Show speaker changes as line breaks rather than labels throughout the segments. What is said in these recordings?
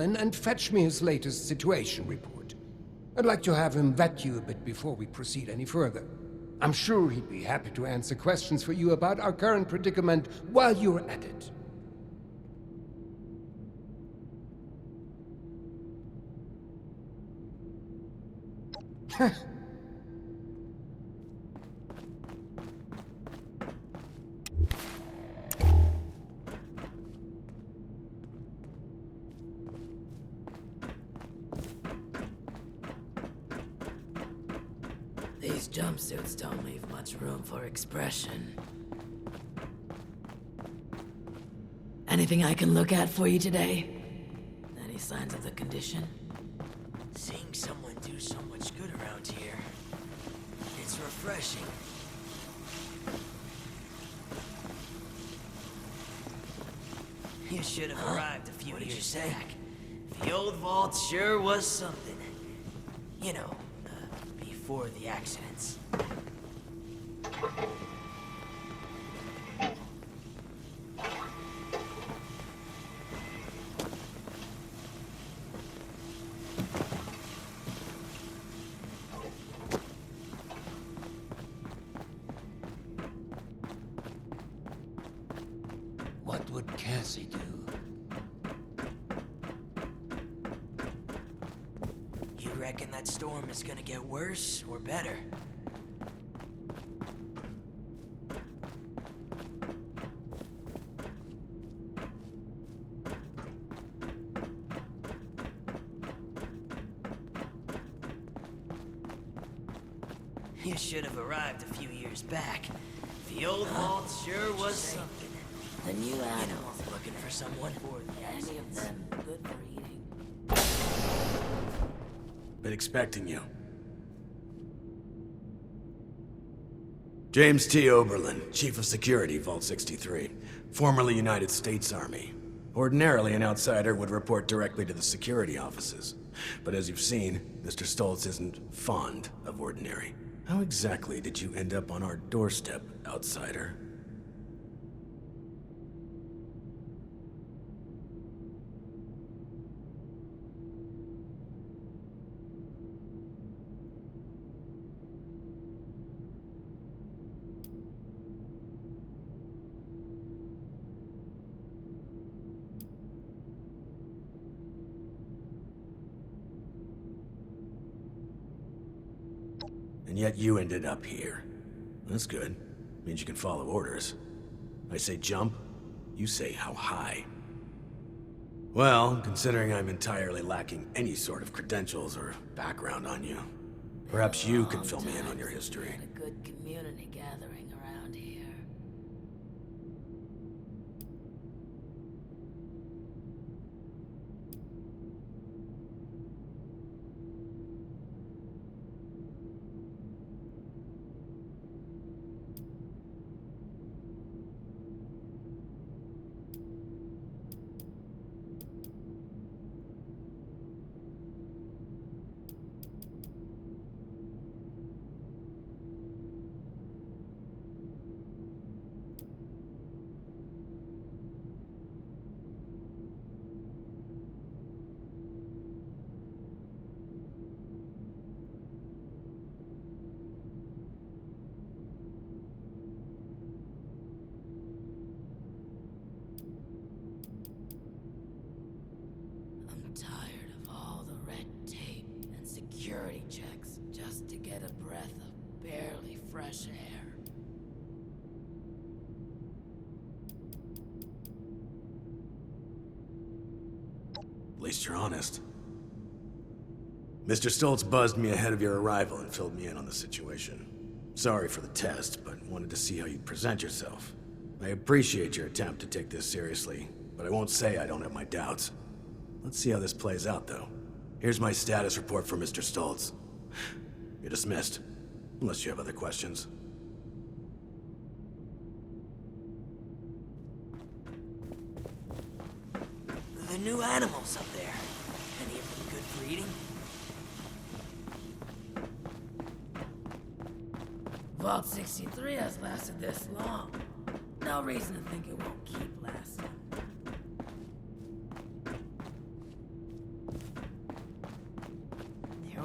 and fetch me his latest situation report. I'd like to have him vet you a bit before we proceed any further. I'm sure he'd be happy to answer questions for you about our current predicament while you're at it.
These jumpsuits don't leave much room for expression. Anything I can look at for you today? Any signs of the condition?
Seeing someone do so much good around here, it's refreshing. You should have arrived a few years back. The old vault sure was something. You know, before the accidents.
What would Cassie do?
You reckon that storm is gonna get worse or better? You should have arrived a few years back. The old vault sure was something.
The new
You know,
animals.
looking for someone for the
Any of them good for eating?
Been expecting you. James T. Oberlin, Chief of Security, Vault 63. Formerly United States Army. Ordinarily, an outsider would report directly to the security offices. But as you've seen, Mr. Stoltz isn't fond of ordinary. How exactly did you end up on our doorstep, outsider? And yet you ended up here. That's good. Means you can follow orders. I say jump, you say how high. Well, considering I'm entirely lacking any sort of credentials or background on you, perhaps you can fill me in on your history.
Had a good community gathering around here. I'm tired of all the red tape and security checks just to get a breath of barely fresh air.
At least you're honest. Mr. Stoltz buzzed me ahead of your arrival and filled me in on the situation. Sorry for the test, but wanted to see how you'd present yourself. I appreciate your attempt to take this seriously, but I won't say I don't have my doubts. Let's see how this plays out, though. Here's my status report for Mr. Stoltz. You're dismissed, unless you have other questions.
The new animals up there. Any of them good for eating?
Vault 63 has lasted this long. No reason to think it won't keep lasting.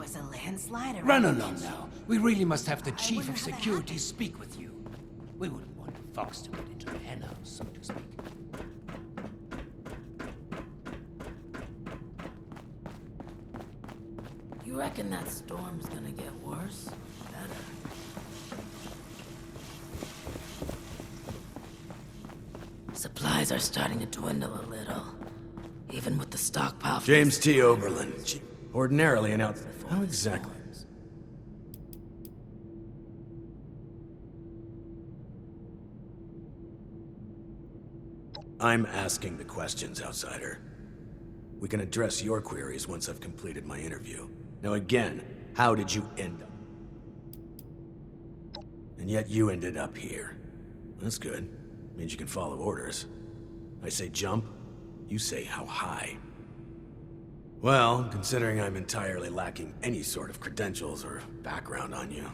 was a landslide around
Run
the
along
edge.
now. We really must have the Chief
wonder
of
how that
Security speak with you. We wouldn't want Fox to get into the henhouse, so to speak.
You reckon that storm's gonna get worse? Better. Supplies are starting to dwindle a little. Even with the stockpile. from
James
the
T.
supplies.
Oberlin. Ordinarily an out... How exactly? I'm asking the questions, outsider. We can address your queries once I've completed my interview. Now again, how did you end up? And yet you ended up here. That's good. Means you can follow orders. I say jump, you say how high. Well, considering I'm entirely lacking any sort of credentials or background on you,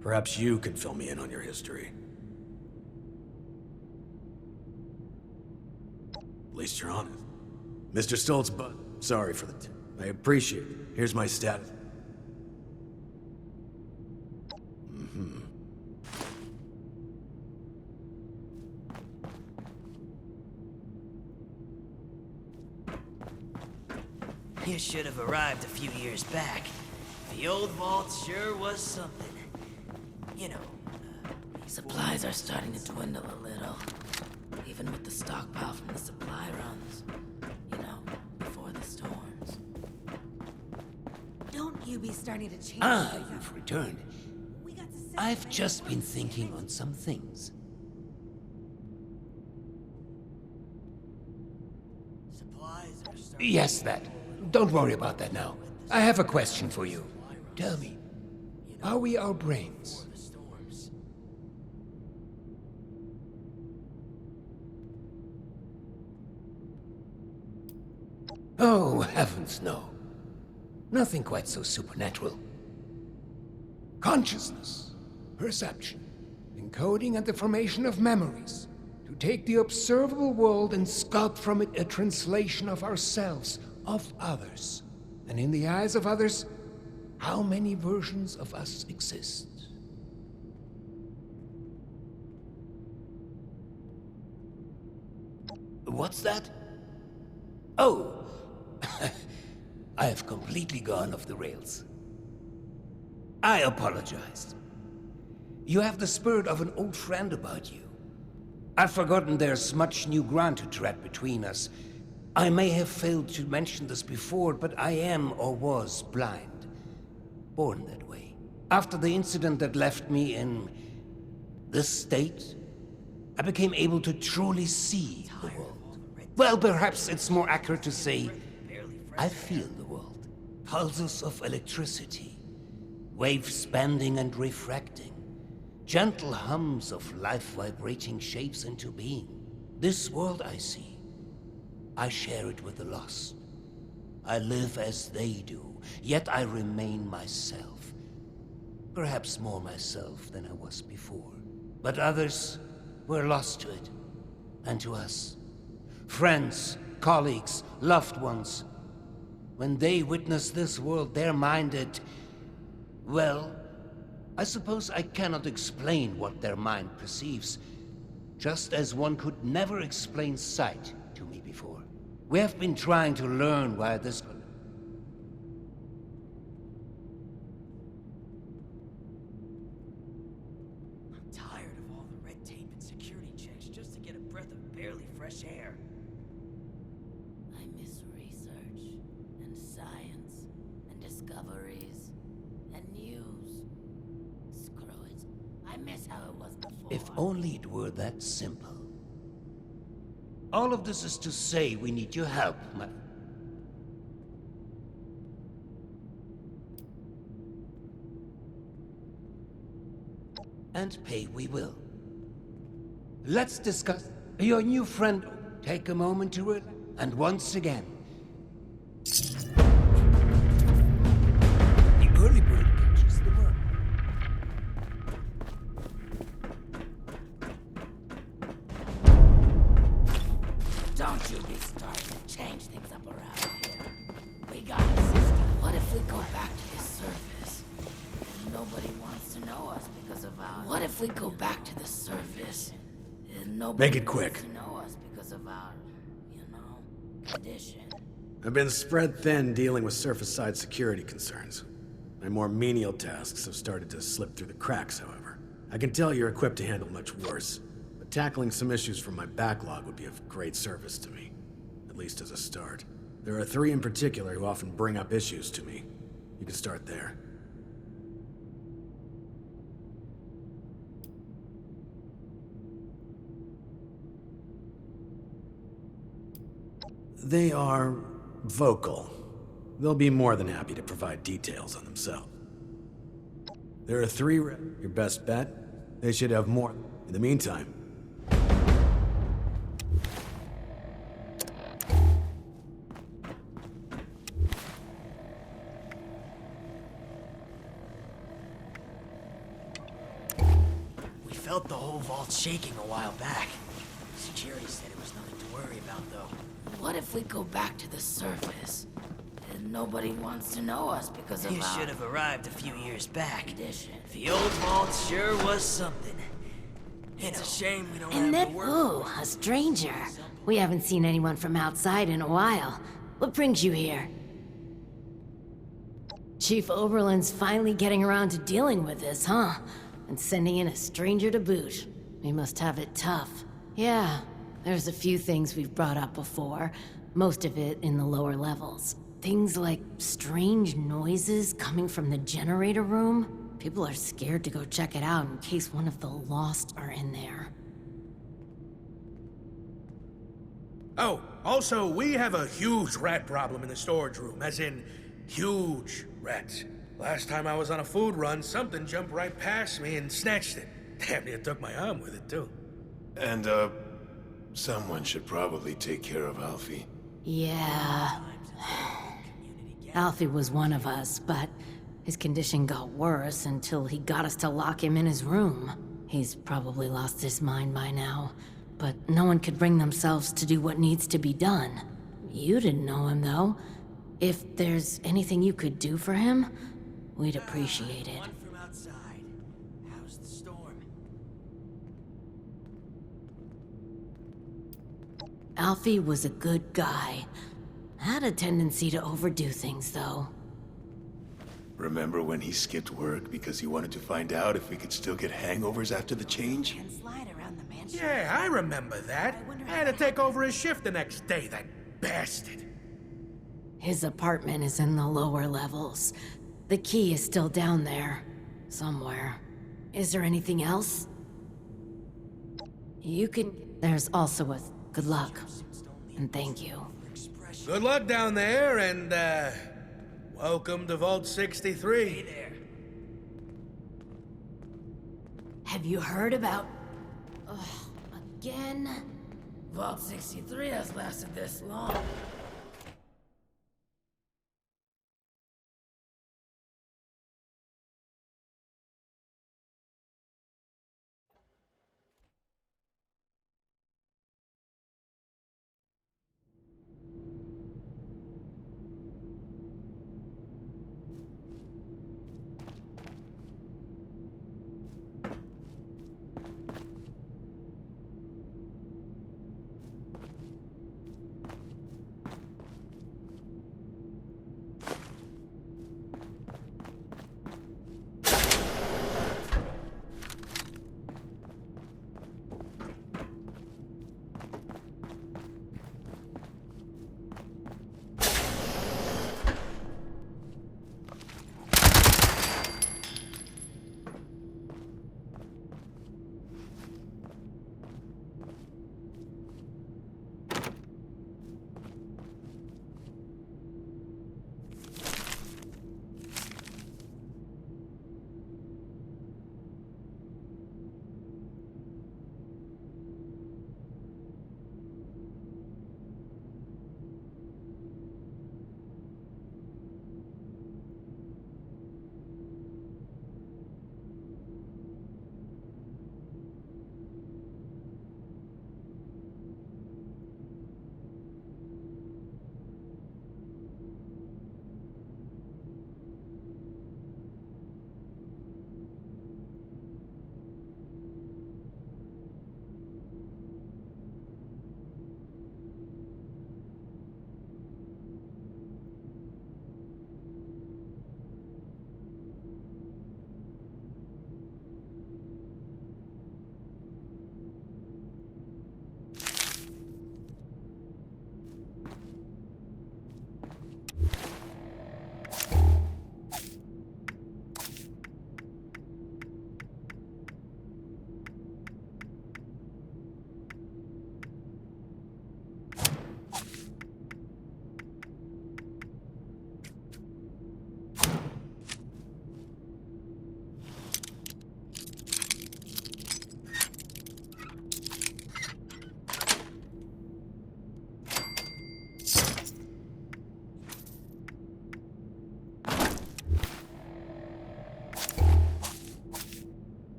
perhaps you can fill me in on your history. At least you're honest. Mr. Stoltz, but sorry for the tip. I appreciate it. Here's my status.
You should have arrived a few years back. The old vault sure was something. You know,
Supplies are starting to dwindle a little. Even with the stockpile from the supply runs. You know, before the storms.
Don't you be starting to change
Ah,
things up.
you've returned.
We got to set
I've
up
just been
once.
thinking on some things.
supplies are starting.
Yes, that. Don't worry about that now. I have a question for you. Tell me, are we our brains?
The storms.
Oh, heavens, no. Nothing quite so supernatural. Consciousness, perception, encoding and the formation of memories. To take the observable world and sculpt from it a translation of ourselves, of others. And in the eyes of others, how many versions of us exist? What's that? Oh, I have completely gone off the rails. I apologize. You have the spirit of an old friend about you. I've forgotten there's much new ground to tread between us. I may have failed to mention this before, but I am or was blind. Born that way. After the incident that left me in this state, I became able to truly see the world. Well, perhaps it's more accurate to say, I feel the world. Pulses of electricity, waves bending and refracting, gentle hums of life vibrating shapes into being. This world I see, I share it with the lost. I live as they do, yet I remain myself. Perhaps more myself than I was before. But others were lost to it, and to us. Friends, colleagues, loved ones. When they witness this world, they're minded. Well, I suppose I cannot explain what their mind perceives, just as one could never explain sight to me before. We have been trying to learn why this...
I'm tired of all the red tape and security checks just to get a breath of barely fresh air.
I miss research, and science, and discoveries, and news. Screw it. I miss how it was before.
If only it were that simple. All of this is to say we need your help, my... And pay we will. Let's discuss your new friend. Take a moment to relax. And once again, the early bird catches the worm.
Don't you be starting to change things up around here. We got a system. What if we go back to this if we go back to the surface? Nobody
Make it quick.
wants to know us because of our, condition.
I've been spread thin dealing with surface-side security concerns. My more menial tasks have started to slip through the cracks, however. I can tell you're equipped to handle much worse, but tackling some issues from my backlog would be of great service to me, at least as a start. There are 3 in particular who often bring up issues to me. You can start there. They are vocal. They'll be more than happy to provide details on themselves. There are 3 your best bet? They should have more. In the meantime,
We felt the whole vault shaking a while back. Security said it was nothing to worry about, though.
What if we go back to the surface? Nobody wants to know us because of
You
our
should have arrived a few years back.
condition.
The old vault sure was something. It's a shame we don't
And
have
then,
the work.
ooh, a stranger. We haven't seen anyone from outside in a while. What brings you here? Chief Oberlin's finally getting around to dealing with this, huh? And sending in a stranger to boot. We must have it tough. Yeah, there's a few things we've brought up before. Most of it in the lower levels. Things like strange noises coming from the generator room. People are scared to go check it out in case one of the Lost are in there.
Oh, also, we have a huge rat problem in the storage room, as in, huge rats. Last time I was on a food run, something jumped right past me and snatched it. Damn near took my arm with it, too.
And, someone should probably take care of Alfie.
Yeah. Alfie was one of us, but his condition got worse until he got us to lock him in his room. He's probably lost his mind by now, but no one could bring themselves to do what needs to be done. You didn't know him, though. If there's anything you could do for him, we'd appreciate it.
One from outside. How's the storm?
Alfie was a good guy. Had a tendency to overdo things, though.
Remember when he skipped work because he wanted to find out if we could still get hangovers after the change?
And slide around the mansion.
Yeah, I remember that. I had to take over his shift the next day, that bastard.
His apartment is in the lower levels. The key is still down there. Somewhere. Is there anything else? You can... There's also a... Good luck. And thank you.
Good luck down there, and, welcome to Vault 63.
Hey there.
Have you heard about... again?
Vault 63 has lasted this long.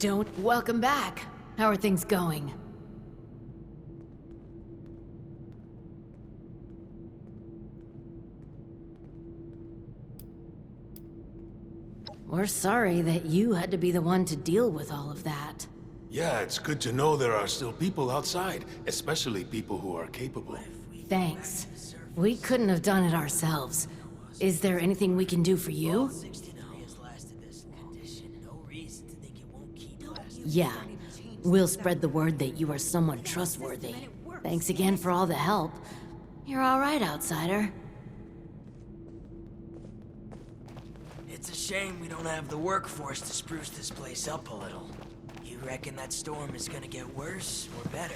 don't. Welcome back. How are things going? We're sorry that you had to be the one to deal with all of that.
Yeah, it's good to know there are still people outside, especially people who are capable.
Thanks. We couldn't have done it ourselves. Is there anything we can do for you?
63 has lasted this condition. No reason to think it won't keep lasting.
Yeah. We'll spread the word that you are someone trustworthy. Thanks again for all the help. You're all right, outsider.
It's a shame we don't have the workforce to spruce this place up a little. You reckon that storm is gonna get worse or better?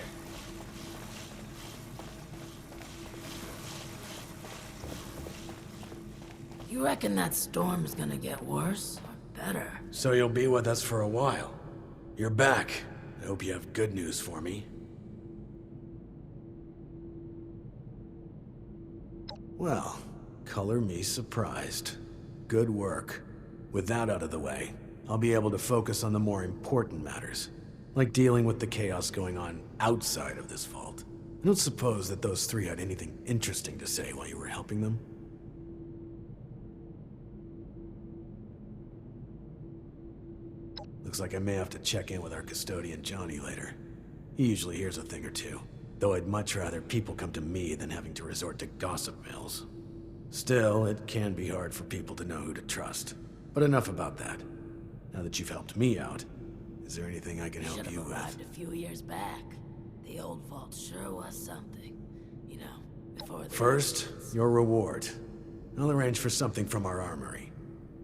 You reckon that storm's gonna get worse or better?
So you'll be with us for a while. You're back. I hope you have good news for me. Well, color me surprised. Good work. With that out of the way, I'll be able to focus on the more important matters, like dealing with the chaos going on outside of this vault. I don't suppose that those three had anything interesting to say while you were helping them? Looks like I may have to check in with our custodian Johnny later. He usually hears a thing or two, though I'd much rather people come to me than having to resort to gossip mills. Still, it can be hard for people to know who to trust. But enough about that. Now that you've helped me out, is there anything I can help
Should've
you with?
arrived a few years back. The old vault sure was something. You know, before the...
First, your reward. I'll arrange for something from our armory.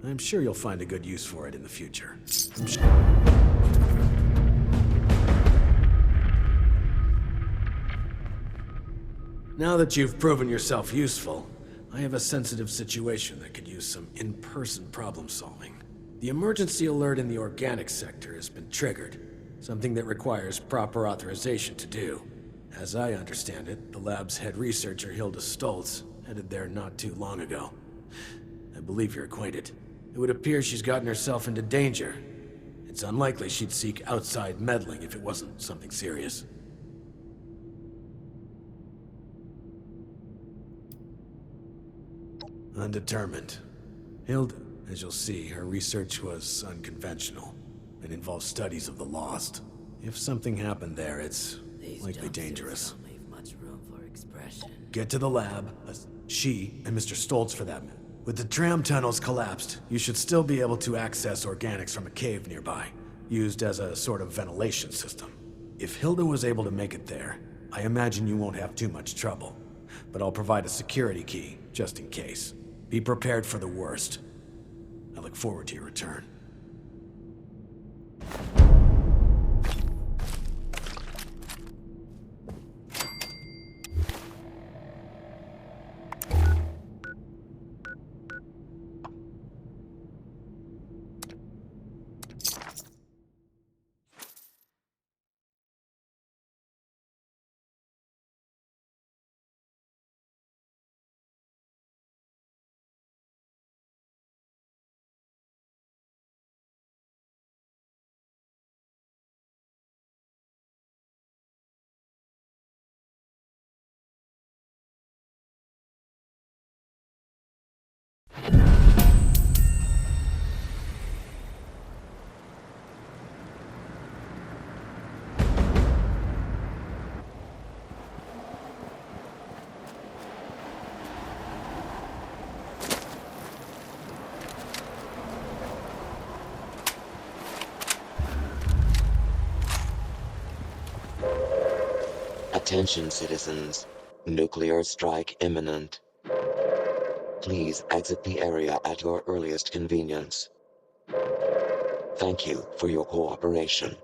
I'm sure you'll find a good use for it in the future. Now that you've proven yourself useful, I have a sensitive situation that could use some in-person problem solving. The emergency alert in the organics sector has been triggered, something that requires proper authorization to do. As I understand it, the lab's head researcher Hilda Stoltz headed there not too long ago. I believe you're acquainted. It would appear she's gotten herself into danger. It's unlikely she'd seek outside meddling if it wasn't something serious. Undetermined. Hilda, as you'll see, her research was unconventional. It involved studies of the lost. If something happened there, it's
These
likely
jumpsuits
dangerous.
don't leave much room for expression.
Get to the lab, she and Mr. Stoltz for that. With the tram tunnels collapsed, you should still be able to access organics from a cave nearby, used as a sort of ventilation system. If Hilda was able to make it there, I imagine you won't have too much trouble. But I'll provide a security key, just in case. Be prepared for the worst. I look forward to your return.
Attention citizens, nuclear strike imminent. Please exit the area at your earliest convenience. Thank you for your cooperation.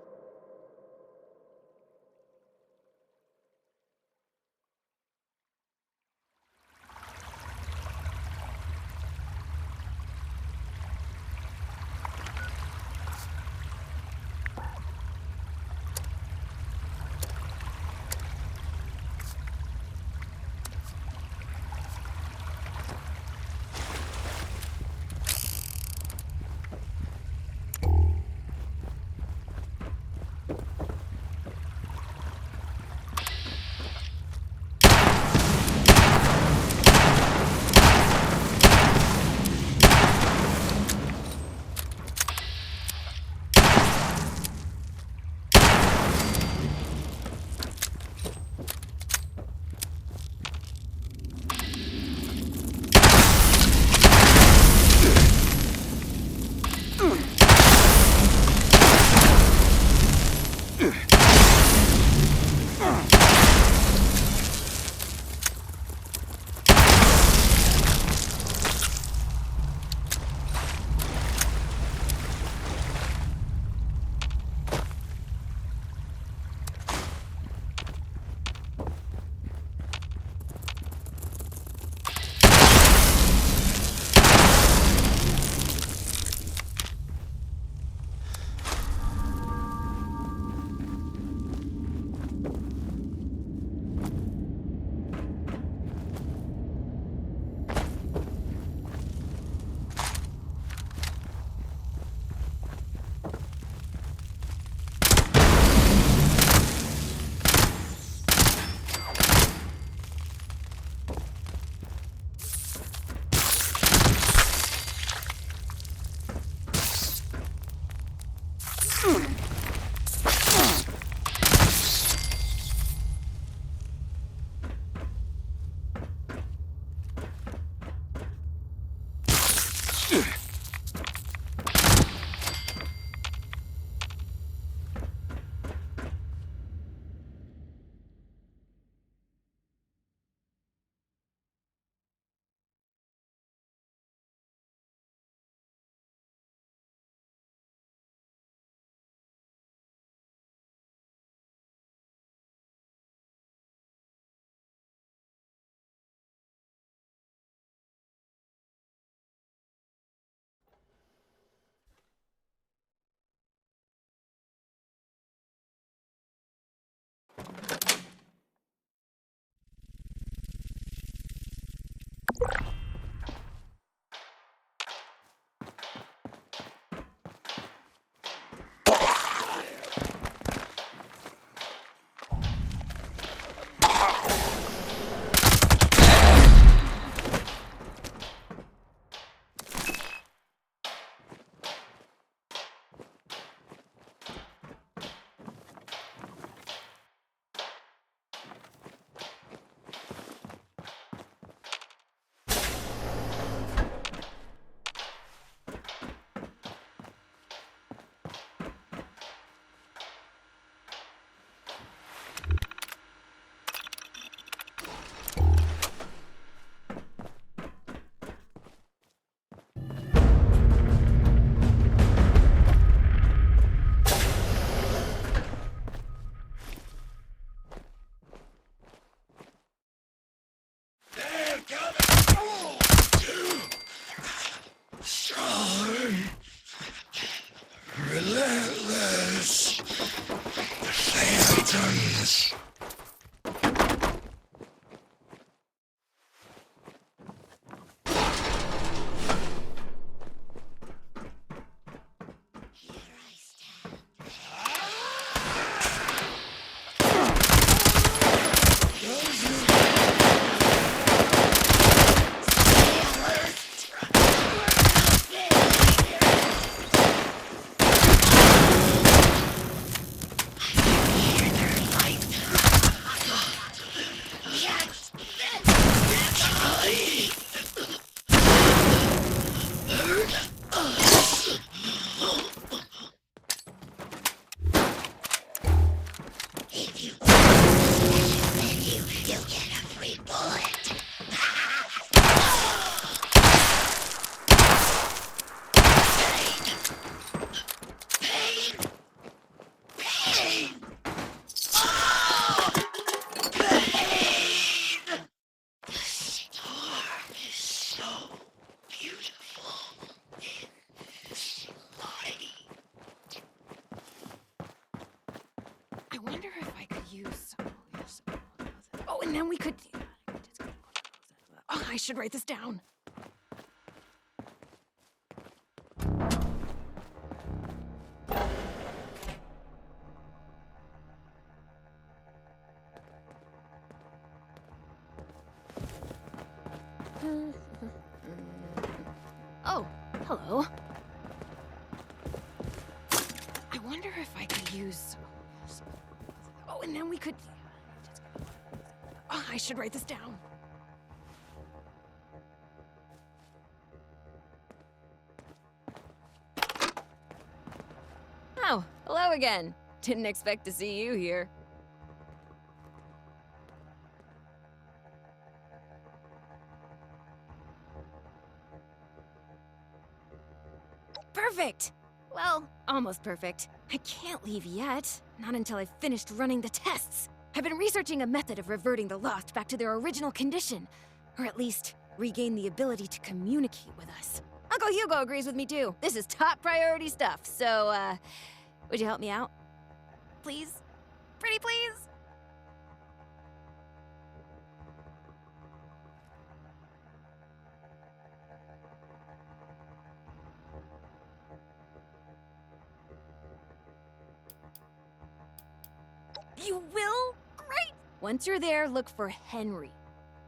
Relentless. Phantoms.
I wonder if I could use. Oh, and then we could. Oh, I should write this down. Oh, hello. I wonder if I could use. Oh, and then we could. Oh, I should write this down. Oh, hello again. Didn't expect to see you here. Perfect! Well, almost perfect. I can't leave yet. Not until I've finished running the tests. I've been researching a method of reverting the Lost back to their original condition. Or at least, regain the ability to communicate with us. Uncle Hugo agrees with me too. This is top priority stuff, so, would you help me out? Please? Pretty please? You will? Great! Once you're there, look for Henry.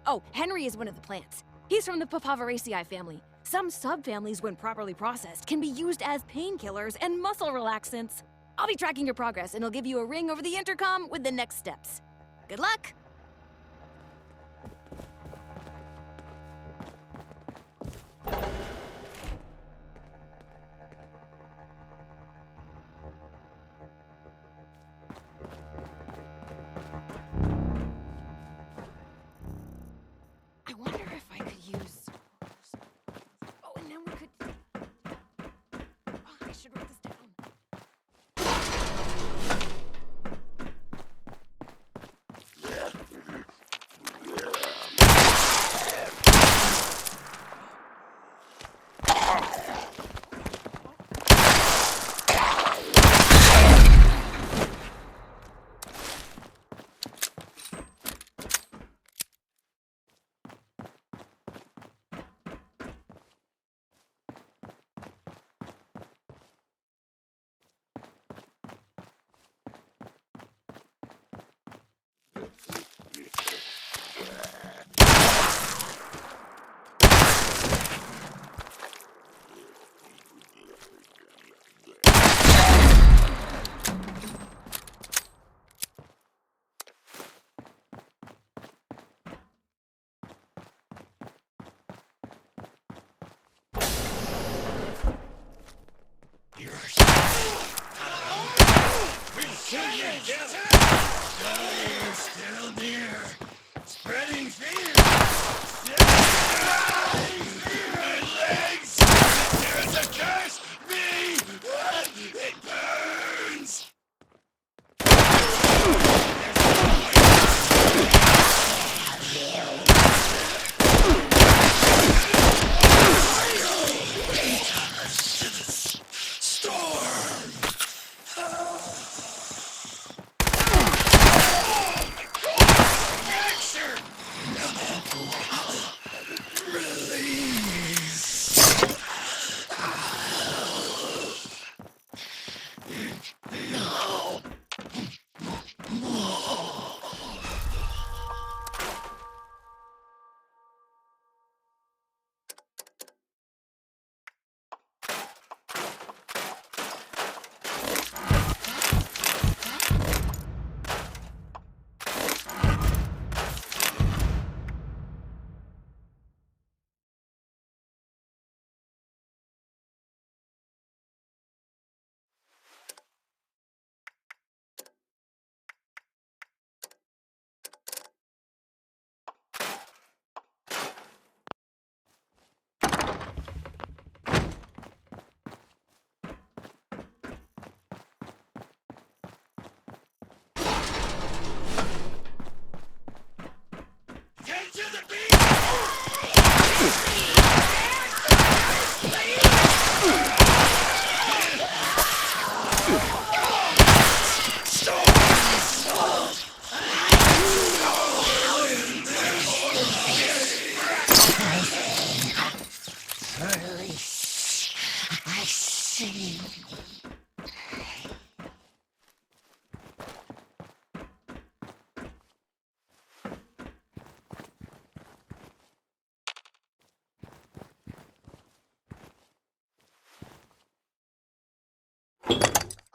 Oh, Henry is one of the plants. He's from the Papaveraceae family. Some subfamilies, when properly processed, can be used as painkillers and muscle relaxants. I'll be tracking your progress, and I'll give you a ring over the intercom with the next steps. Good luck! I wonder if I could use... Oh, and then we could... Oh, I should write this down.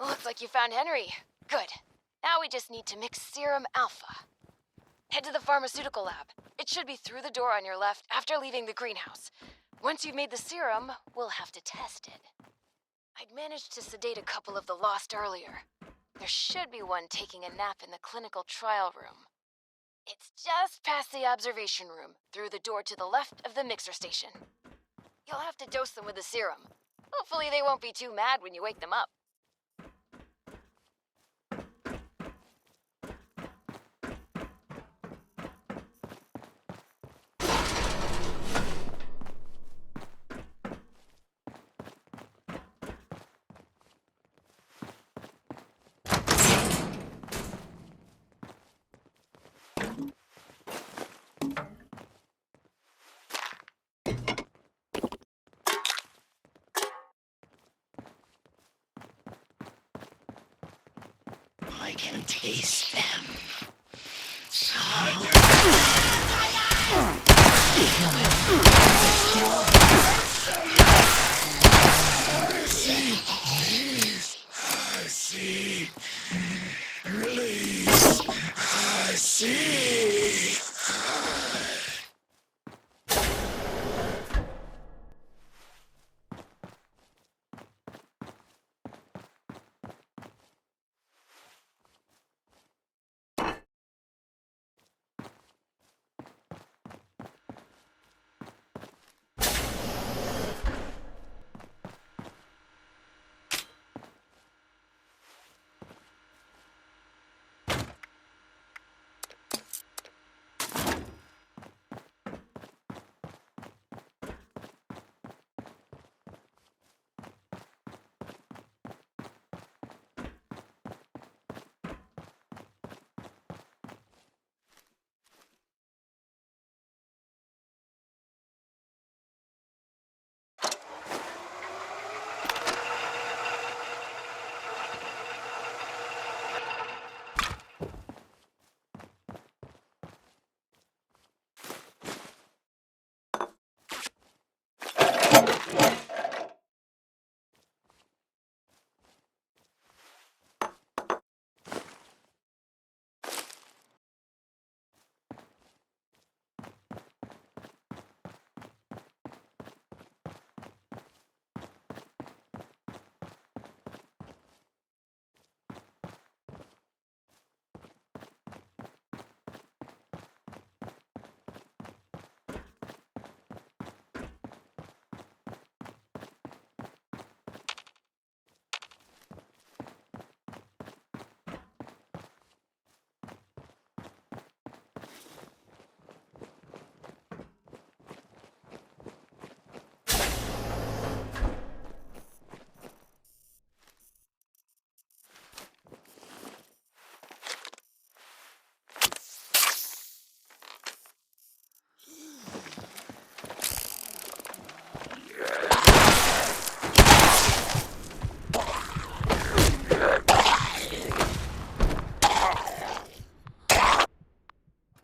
Looks like you found Henry. Good. Now we just need to mix Serum Alpha. Head to the pharmaceutical lab. It should be through the door on your left after leaving the greenhouse. Once you've made the serum, we'll have to test it. I'd managed to sedate a couple of the lost earlier. There should be one taking a nap in the clinical trial room. It's just past the observation room, through the door to the left of the mixer station. You'll have to dose them with the serum. Hopefully they won't be too mad when you wake them up.
I can taste them. I see
see. Release. I see.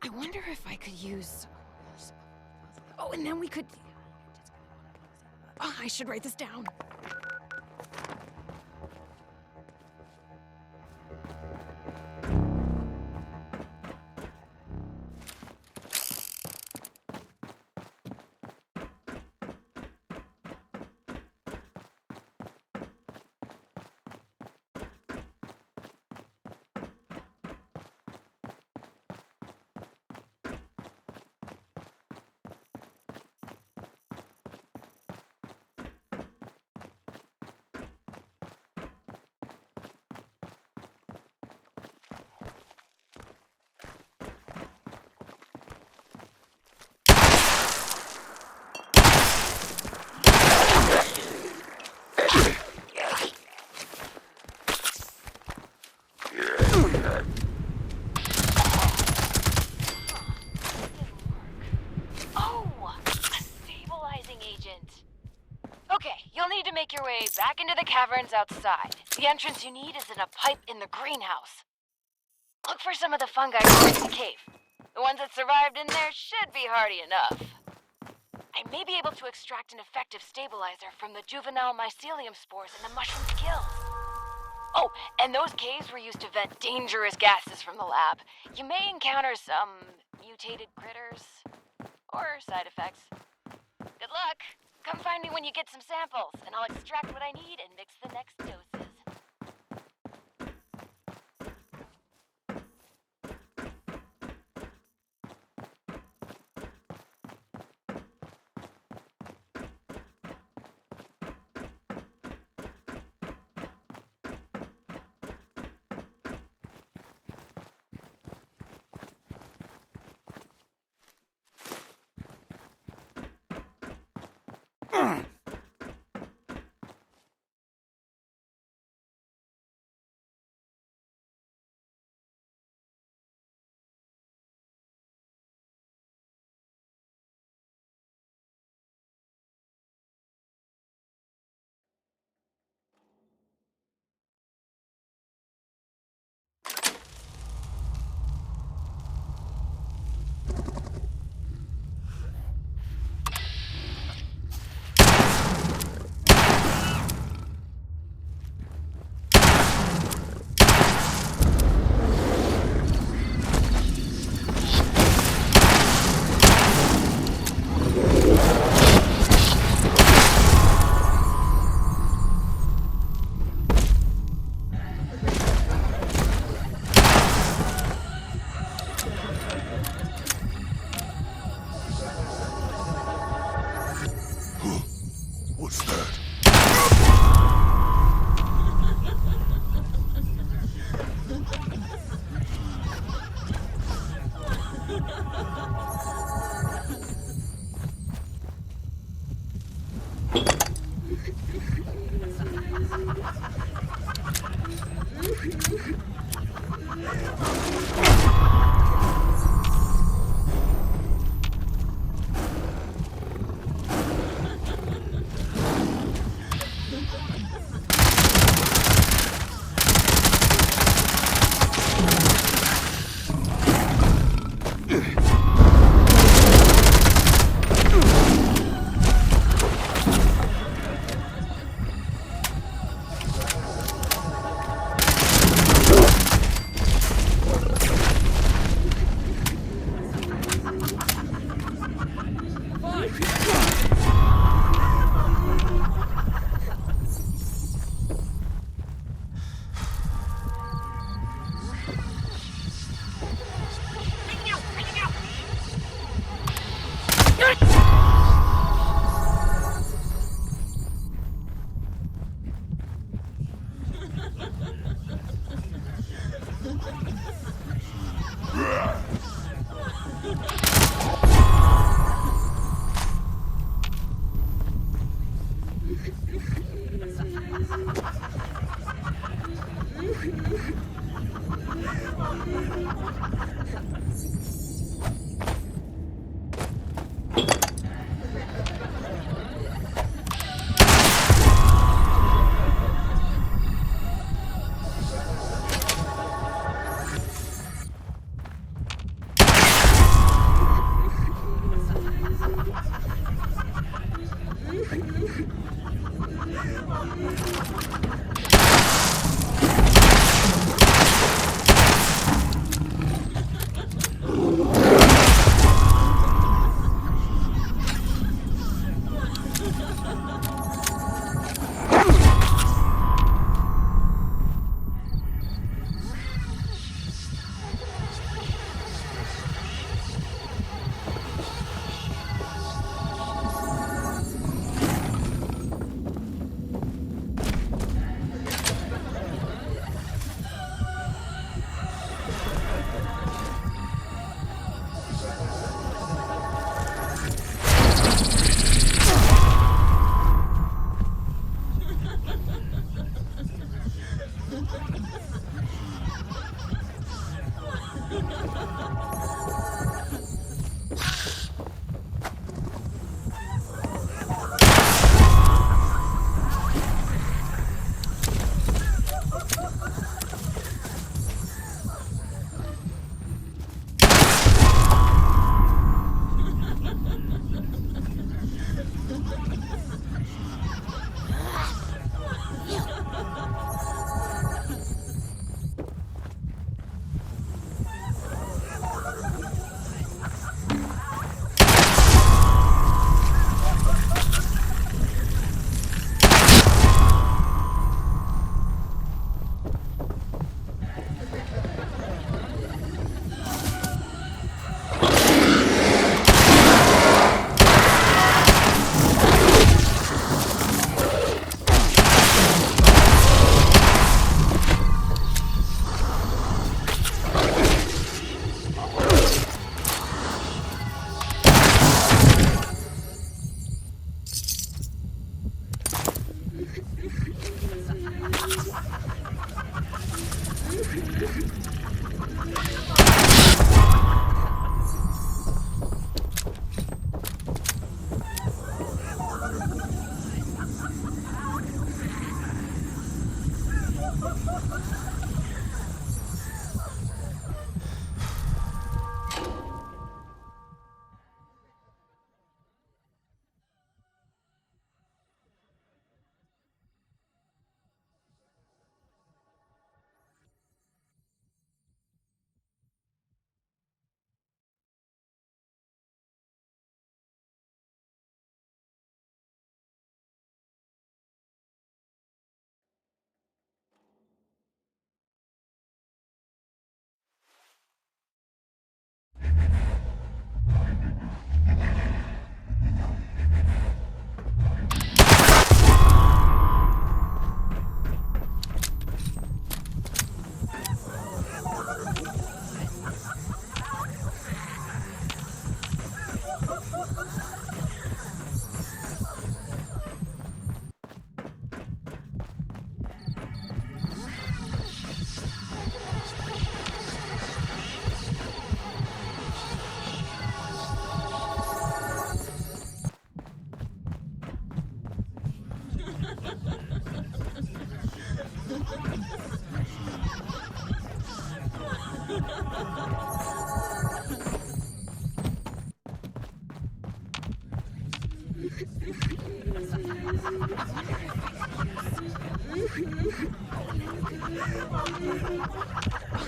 I wonder if I could use... Oh, and then we could... Oh, I should write this down.
You'll need to make your way back into the caverns outside. The entrance you need is in a pipe in the greenhouse. Look for some of the fungi in the cave. The ones that survived in there should be hardy enough. I may be able to extract an effective stabilizer from the juvenile mycelium spores in the mushroom's gills. Oh, and those caves were used to vent dangerous gases from the lab. You may encounter some mutated critters or side effects. Good luck. Come find me when you get some samples, and I'll extract what I need and mix the next doses.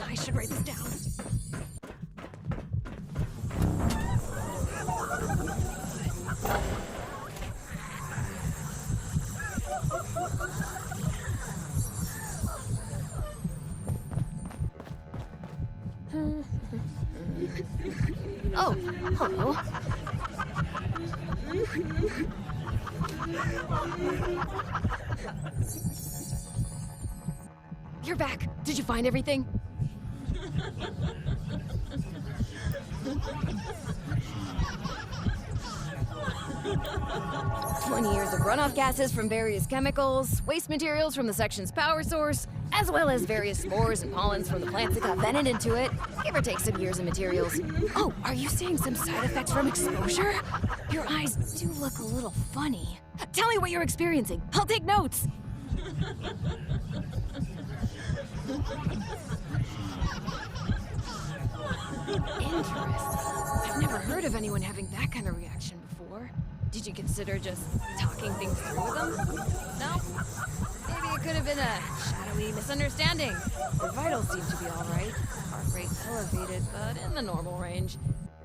I should write this down. Oh, hello. You're back. Did you find everything? 20 years of runoff gases from various chemicals, waste materials from the section's power source, as well as various spores and pollens from the plants that got vented into it. Give or take some years of materials. Oh, are you seeing some side effects from exposure? Your eyes do look a little funny. Tell me what you're experiencing. I'll take notes. Interesting. I've never heard of anyone having that kind of reaction before. Did you consider just talking things through with them? No? Maybe it could have been a shadowy misunderstanding. Your vitals seem to be alright. Heart rate elevated, but in the normal range.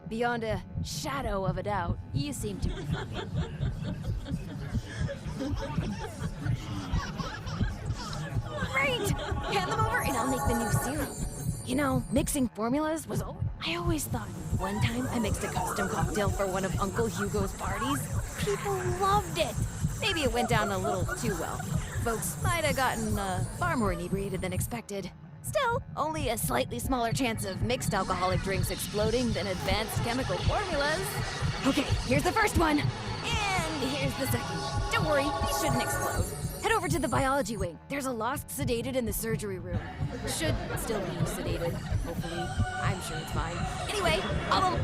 Beyond a shadow of a doubt, you seem to be fine. Great! Hand them over and I'll make the new serum. You know, mixing formulas was I always thought one time I mixed a custom cocktail for one of Uncle Hugo's parties. People loved it. Maybe it went down a little too well. Folks might have gotten far more inebriated than expected. Still, only a slightly smaller chance of mixed alcoholic drinks exploding than advanced chemical formulas. Okay, here's the first one. And here's the second. Don't worry, he shouldn't explode. Head over to the biology wing. There's a lost sedated in the surgery room. Should still be sedated, hopefully. I'm sure it's fine. Anyway, I'll...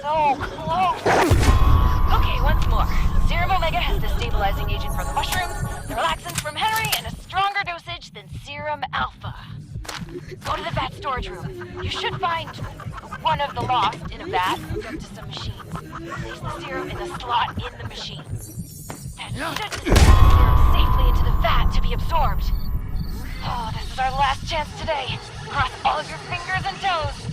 so close! Okay, once more. Serum Omega has the stabilizing agent from the mushrooms, the relaxants from Henry, and a stronger dosage than Serum Alpha. Go to the vat storage room. You should find one of the lost in a vat hooked up to some machines. Place the serum in the slot in the machine. That should dispense the serum safely into the vat to be absorbed. Oh, this is our last chance today. Cross all of your fingers and toes.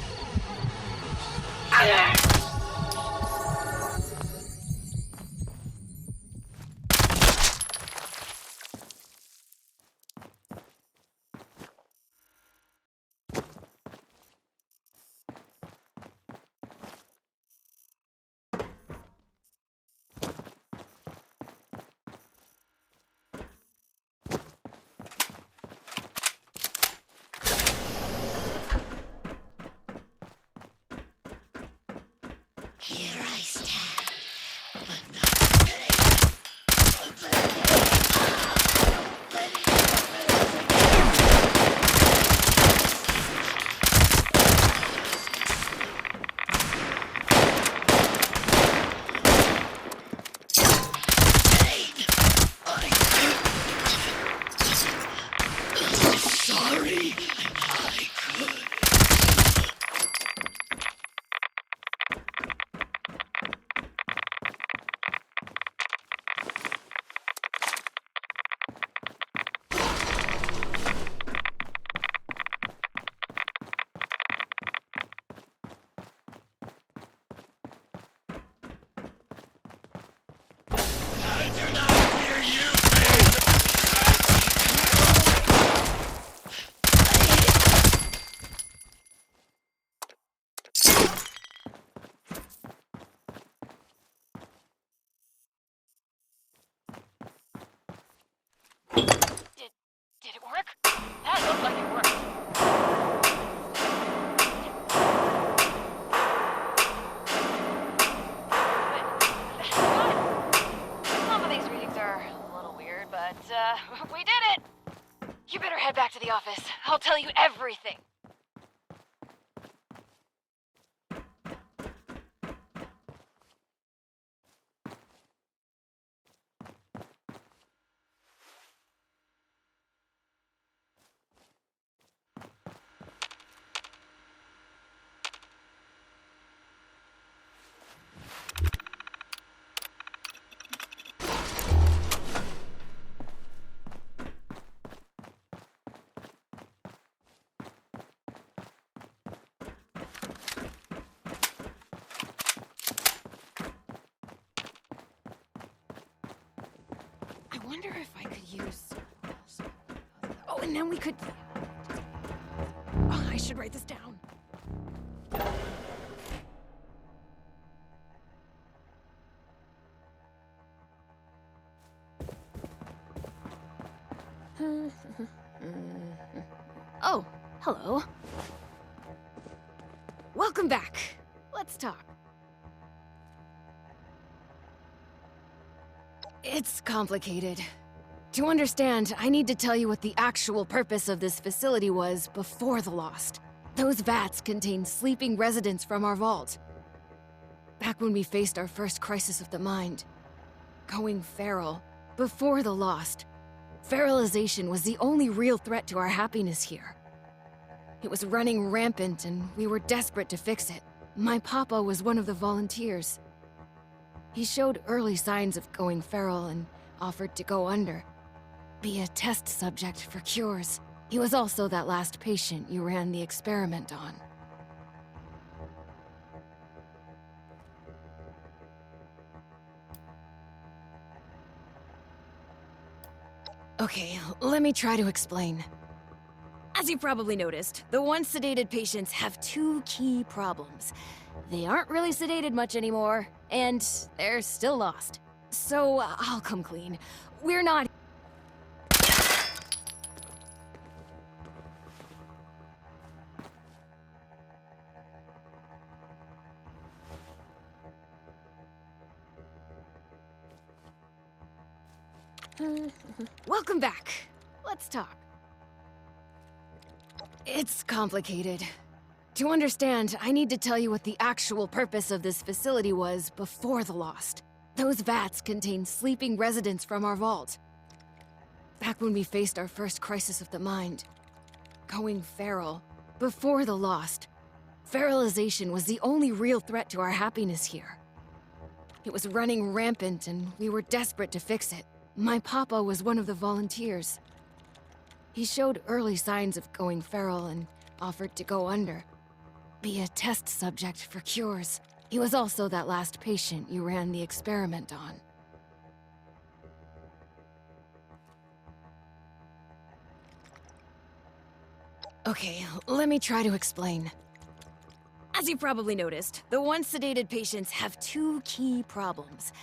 but, we did it! You better head back to the office. I'll tell you everything.
I wonder if I could use... Oh, and then we could... Oh, I should write this down. Oh, hello. Welcome back. Let's talk. It's complicated. To understand, I need to tell you what the actual purpose of this facility was before the Lost. Those vats contained sleeping residents from our vault. Back when we faced our first crisis of the mind. Going feral, before the Lost. Feralization was the only real threat to our happiness here. It was running rampant and we were desperate to fix it. My papa was one of the volunteers. He showed early signs of going feral and offered to go under. Be a test subject for cures. He was also that last patient you ran the experiment on. Okay, let me try to explain. As you probably noticed, the once sedated patients have two key problems. They aren't really sedated much anymore, and they're still lost. So, I'll come clean. We're not... Welcome back. Let's talk. It's complicated. To understand, I need to tell you what the actual purpose of this facility was before the Lost. Those vats contained sleeping residents from our vault. Back when we faced our first crisis of the mind. Going feral, before the Lost. Feralization was the only real threat to our happiness here. It was running rampant and we were desperate to fix it. My papa was one of the volunteers. He showed early signs of going feral and offered to go under. Be a test subject for cures. He was also that last patient you ran the experiment on. Okay, let me try to explain. As you probably noticed, the once sedated patients have two key problems.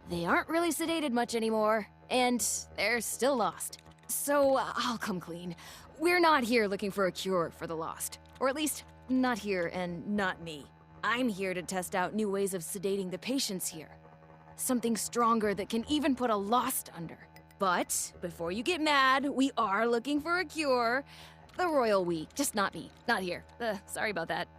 They aren't really sedated much anymore, and they're still lost. So, I'll come clean. We're not here looking for a cure for the Lost. Or at least, not here and not me. I'm here to test out new ways of sedating the patients here. Something stronger that can even put a Lost under. But, before you get mad, we are looking for a cure. The royal we, just not me. Not here. Sorry about that.